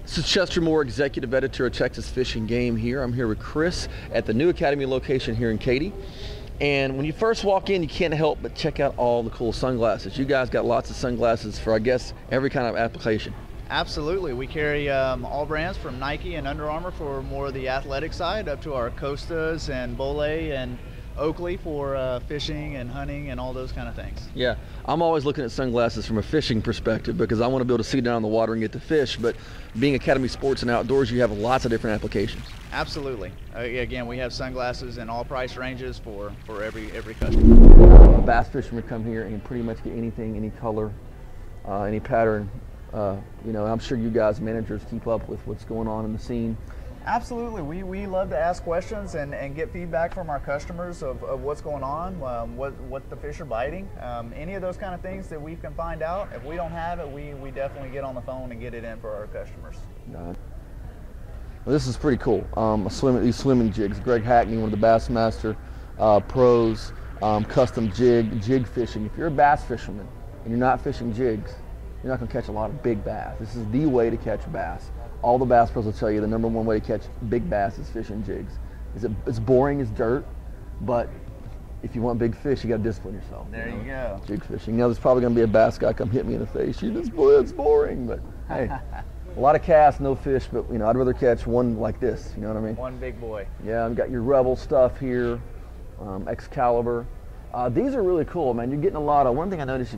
This is Chester Moore, Executive Editor of Texas Fish and Game here. I'm here with Chris at the new Academy location here in Katy. And when you first walk in, you can't help but check out all the cool sunglasses. You guys got lots of sunglasses for, I guess, every kind of application. Absolutely. We carry all brands from Nike and Under Armour for more of the athletic side, up to our Costas and Bole and Oakley for fishing and hunting and all those kind of things. Yeah, I'm always looking at sunglasses from a fishing perspective because I want to be able to see down in the water and get to fish, but being Academy Sports and Outdoors, you have lots of different applications. Absolutely. Again, we have sunglasses in all price ranges for every customer. Bass fishermen come here and pretty much get anything, any color, any pattern. You know, I'm sure you guys managers keep up with what's going on in the scene. Absolutely. We love to ask questions and get feedback from our customers of what's going on, what the fish are biting. Any of those kind of things that we can find out. If we don't have it, we definitely get on the phone and get it in for our customers. Well, this is pretty cool. These swimming jigs. Greg Hackney, one of the Bassmaster pros, custom jig fishing. If you're a bass fisherman and you're not fishing jigs, you're not going to catch a lot of big bass. This is the way to catch bass. All the bass pros will tell you the #1 way to catch big bass is fishing jigs. It's boring as dirt, but if you want big fish, you got to discipline yourself. There you go. Jig fishing. You know, there's probably going to be a bass guy come hit me in the face. It's boring, but hey, a lot of casts, no fish. But you know, I'd rather catch one like this. You know what I mean? One big boy. Yeah, I've got your Rebel stuff here, Excalibur. These are really cool, man. You're getting a lot of. One thing I noticed,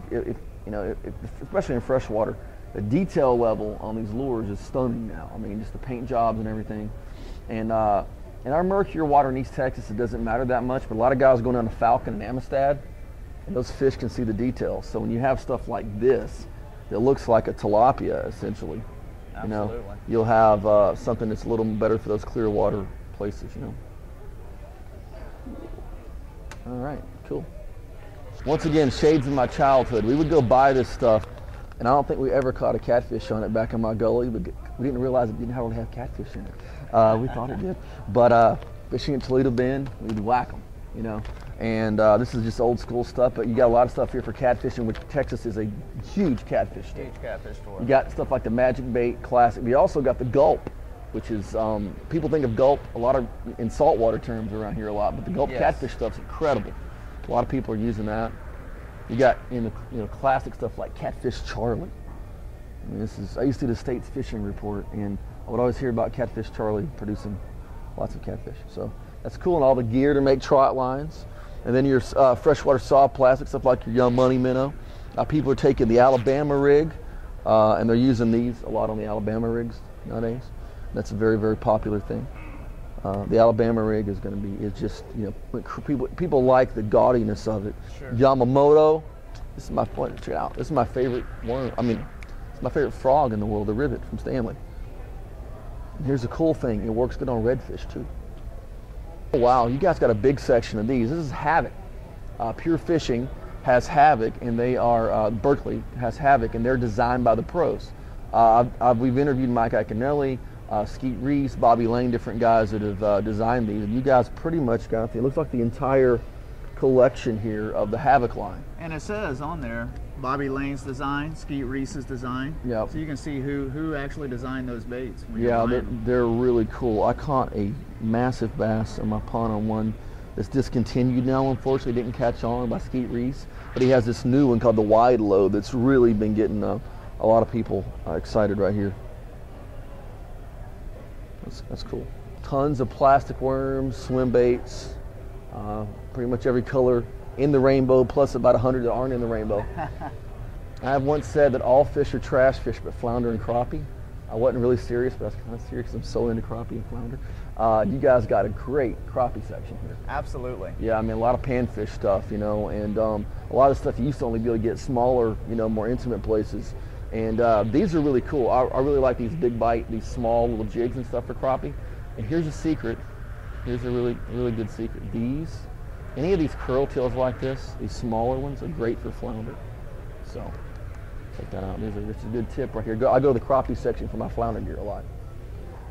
especially in freshwater, the detail level on these lures is stunning now. I mean, just the paint jobs and everything. And in our murkier water in East Texas, it doesn't matter that much, but a lot of guys go down to Falcon and Amistad, and those fish can see the details. So when you have stuff like this, that looks like a tilapia, essentially, you know, you'll have something that's a little better for those clear water places, you know. All right, cool. Once again, shades of my childhood. We would go buy this stuff, and I don't think we ever caught a catfish on it back in my gully, but we didn't realize it didn't have catfish in it. We thought it did. But fishing at Toledo Bend, we'd whack them, you know. And this is just old school stuff, but you got a lot of stuff here for catfishing, which Texas is a huge catfish store. Huge catfish store. You got stuff like the Magic Bait Classic. We also got the Gulp, which is, people think of Gulp a lot in saltwater terms around here a lot, but the Gulp catfish stuff's incredible. A lot of people are using that. You got classic stuff like Catfish Charlie. I mean, I used to do the State's Fishing Report, and I would always hear about Catfish Charlie producing lots of catfish. So that's cool, and all the gear to make trot lines. And then your freshwater soft plastic, stuff like your Young Money minnow. People are taking the Alabama rig, and they're using these a lot on the Alabama rigs nowadays. That's a very, very popular thing. The Alabama rig is going to be, people like the gaudiness of it. Sure. Yamamoto, this is my point. Check it out. This is my favorite one. I mean, it's my favorite frog in the world, the rivet from Stanley. And here's the cool thing. It works good on redfish too. Oh, wow, you guys got a big section of these. This is Havoc. Pure Fishing has Havoc, and they are, Berkeley has Havoc, and they're designed by the pros. We've interviewed Mike Iaconelli, Skeet Reese, Bobby Lane, different guys that have designed these, and you guys pretty much got it looks like the entire collection here of the Havoc line. And it says on there, Bobby Lane's design, Skeet Reese's design. Yep. So you can see who actually designed those baits. Yeah, they're really cool. I caught a massive bass on my pond on one that's discontinued now, unfortunately. Didn't catch on by Skeet Reese, but he has this new one called the Wide Load that's really been getting a lot of people excited right here. That's cool. Tons of plastic worms, swim baits, pretty much every color in the rainbow, plus about 100 that aren't in the rainbow. I have once said that all fish are trash fish but flounder and crappie. I wasn't really serious, but I was kind of serious because I'm so into crappie and flounder. You guys got a great crappie section here. Absolutely. Yeah, I mean, a lot of panfish stuff, you know, and a lot of stuff you used to only be able to get smaller, you know, more intimate places. And these are really cool. I really like these big bite, these small little jigs and stuff for crappie. And here's a secret. Here's a really, really good secret. Any of these curl tails like this, these smaller ones, are great for flounder. So check that out. This is a good tip right here. I go to the crappie section for my flounder gear a lot.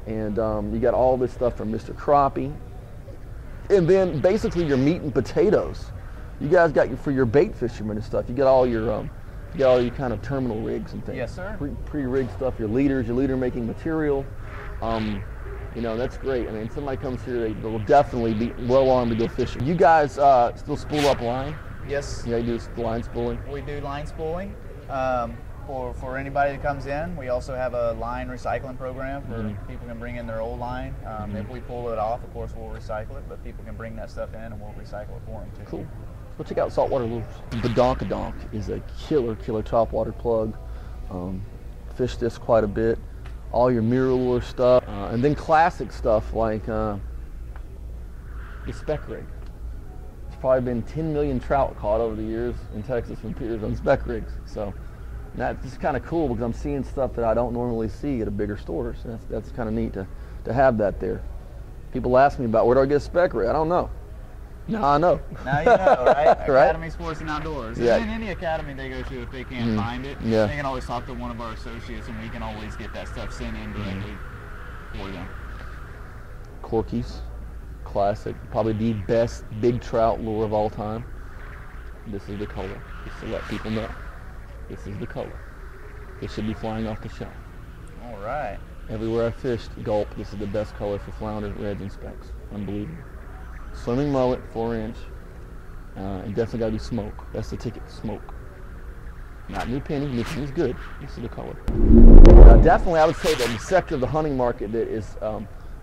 And you got all this stuff from Mr. Crappie. And then basically your meat and potatoes. You guys got for your bait fishermen and stuff. You got all your You got all your kind of terminal rigs and things. Yes, sir. Pre-rigged stuff, your leaders, your leader making material. You know, that's great. I mean, somebody comes here, they will definitely be well armed to go fishing. You guys still spool up line? Yes. Yeah, you do line spooling? We do line spooling. For anybody that comes in, we also have a line recycling program where people can bring in their old line. If we pull it off, of course, we'll recycle it, but people can bring that stuff in and we'll recycle it for them too. Cool. Go check out Saltwater Lures. The Donk is a killer topwater plug. Fish this quite a bit. All your mirror lure stuff, and then classic stuff like the spec rig. There's probably been 10 million trout caught over the years in Texas from piers on spec rigs. So that's just kind of cool because I'm seeing stuff that I don't normally see at a bigger store. So that's kind of neat to have that there. People ask me about where do I get a spec rig? I don't know. Now I know. Now you know, right? Right? Academy Sports and Outdoors. Yeah. And in any academy they go to, if they can't find it, Yeah. they can always talk to one of our associates and we can always get that stuff sent in directly for them. Corky's, classic, probably the best big trout lure of all time. This is the color, just to let people know. This is the color. It should be flying off the shelf. All right. Everywhere I fished, Gulp, this is the best color for flounder, reds, and specks. Unbelievable. Swimming mullet, 4-inch, and definitely got to be smoke. That's the ticket, smoke. Not new penny. New penny's good. This is the color. Definitely, I would say that the sector of the hunting market that is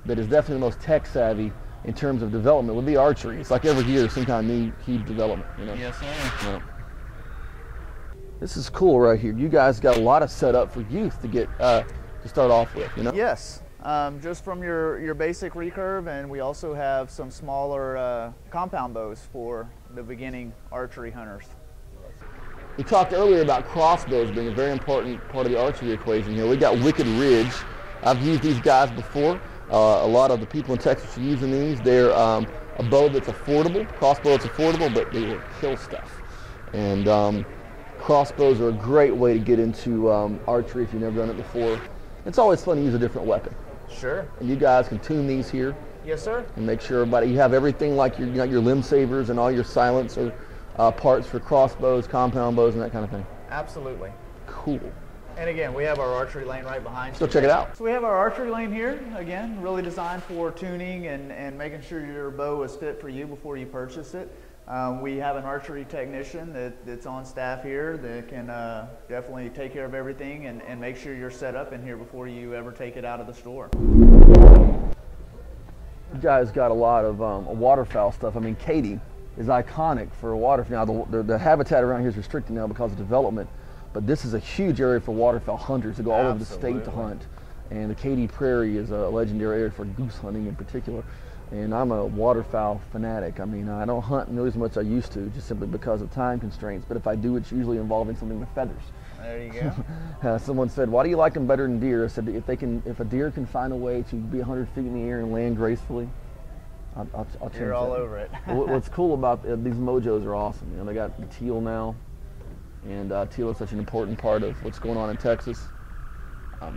definitely the most tech savvy in terms of development would be archery. It's like every year some kind of new huge development. You know? Yes, sir. Yeah. This is cool right here. You guys got a lot of setup for youth to get to start off with. You know? Yes. Just from your basic recurve, and we also have some smaller compound bows for the beginning archery hunters. We talked earlier about crossbows being a very important part of the archery equation here. We got Wicked Ridge. I've used these guys before. A lot of the people in Texas are using these. They're a bow that's affordable, crossbow that's affordable, but they will kill stuff. And crossbows are a great way to get into archery if you've never done it before. It's always fun to use a different weapon. Sure. And you guys can tune these here. Yes, sir. And make sure you have everything like your limb savers and all your silencer parts for crossbows, compound bows, and that kind of thing. Absolutely. Cool. And again, we have our archery lane right behind you. So check it out. So we have our archery lane here, again, really designed for tuning and making sure your bow is fit for you before you purchase it. We have an archery technician that's on staff here that can definitely take care of everything and make sure you're set up in here before you ever take it out of the store. You guys got a lot of waterfowl stuff. I mean, Katy is iconic for waterfowl. Now, the habitat around here is restricted now because of development, but this is a huge area for waterfowl hunters to go all over the state to hunt. And the Katy Prairie is a legendary area for goose hunting in particular. And I'm a waterfowl fanatic. I mean, I don't hunt nearly as much as I used to, just simply because of time constraints. But if I do, it's usually involving something with feathers. There you go. Someone said, "Why do you like them better than deer?" I said, "If a deer can find a way to be 100 feet in the air and land gracefully, I'll change You're all over it. What's cool about these mojos are awesome. You know, they got the teal now, and teal is such an important part of what's going on in Texas.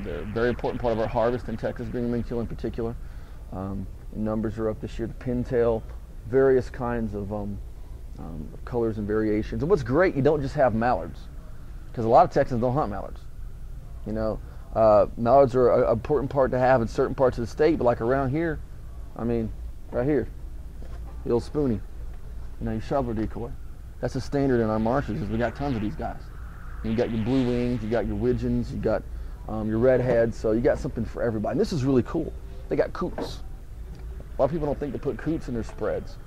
They're a very important part of our harvest in Texas, green-winged teal in particular. Numbers are up this year. The pintail, various kinds of colors and variations. And what's great, you don't just have mallards, because a lot of Texans don't hunt mallards. You know, mallards are an important part to have in certain parts of the state, but like around here, I mean, right here, the old spoonie, you know, your shoveler decoy. That's a standard in our marshes, is we got tons of these guys. And you got your blue wings, you got your widgeons, you got your redheads, so you got something for everybody. And this is really cool. They got coots. A lot of people don't think to put coots in their spreads.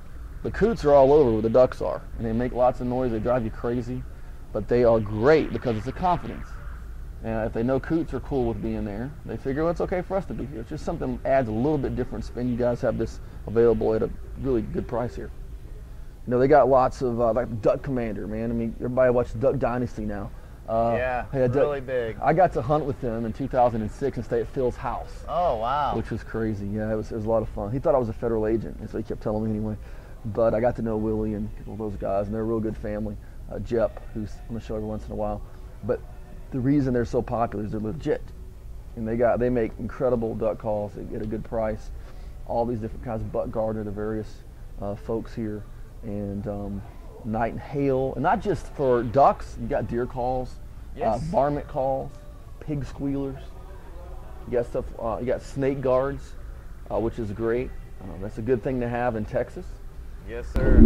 The coots are all over where the ducks are, and they make lots of noise. They drive you crazy, but they are great because it's a confidence. And if they know coots are cool with being there, they figure, well, it's okay for us to be here. It's just something that adds a little bit different spin. You guys have this available at a really good price here. You know, they got lots of like Duck Commander, man. I mean, everybody watches Duck Dynasty now. Really big. I got to hunt with them in 2006 and stay at Phil's house. Oh, wow. Which was crazy. Yeah, it was a lot of fun. He thought I was a federal agent, and so he kept telling me anyway. But I got to know Willie and all those guys, and they're a real good family. Jep, who's on the show every once in a while. But the reason they're so popular is they're legit, and they make incredible duck calls. They get a good price. All these different kinds of buck garden to various folks here, and night and hail, and not just for ducks. You got deer calls, Yes. varmint calls, pig squealers. You got stuff. You got snake guards, which is great. That's a good thing to have in Texas. Yes, sir.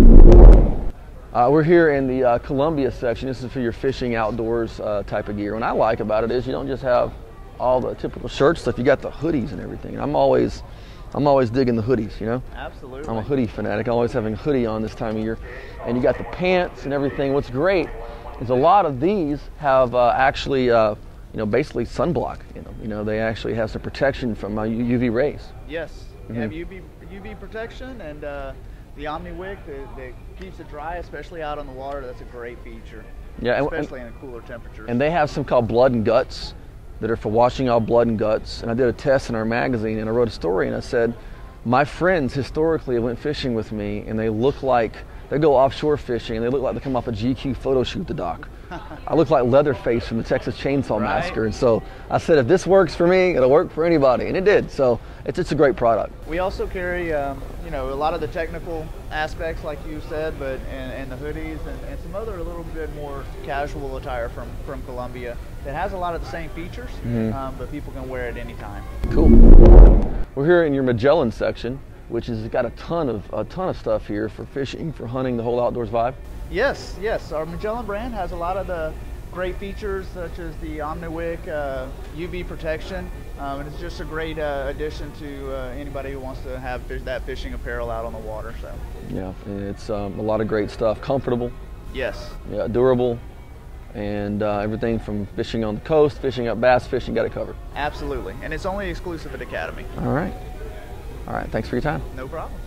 We're here in the Columbia section. This is for your fishing outdoors type of gear. What I like about it is you don't just have all the typical shirt stuff. You got the hoodies and everything. And I'm always digging the hoodies, you know? Absolutely. I'm a hoodie fanatic. I'm always having a hoodie on this time of year. And you got the pants and everything. What's great is a lot of these have actually, basically sunblock in them. You know, they actually have some protection from UV rays. Yes. You have UV protection, and the Omni-Wick that keeps it dry, especially out on the water. That's a great feature. Yeah, especially in a cooler temperature. And they have some called blood and guts that are for washing out blood and guts. And I did a test in our magazine, and I wrote a story, and I said, my friends historically went fishing with me, and they look like, they go offshore fishing, and they look like they come off a GQ photo shoot at the dock. I look like Leatherface from the Texas Chainsaw Massacre. And so I said, if this works for me, it'll work for anybody. And it did. So it's a great product. We also carry, a lot of the technical aspects, like you said, but and the hoodies and some other a little bit more casual attire from Columbia that has a lot of the same features, but people can wear it anytime. Cool. We're here in your Magellan section, which has got a ton of stuff here for fishing, for hunting, the whole outdoors vibe. Yes. Our Magellan brand has a lot of the great features, such as the Omni-Wick, UV protection, and it's just a great addition to anybody who wants to have that fishing apparel out on the water. So. Yeah, it's a lot of great stuff. Comfortable. Yes. Yeah, durable, and everything from fishing on the coast, fishing up bass fishing, got it covered. Absolutely, and it's only exclusive at Academy. All right. Thanks for your time. No problem.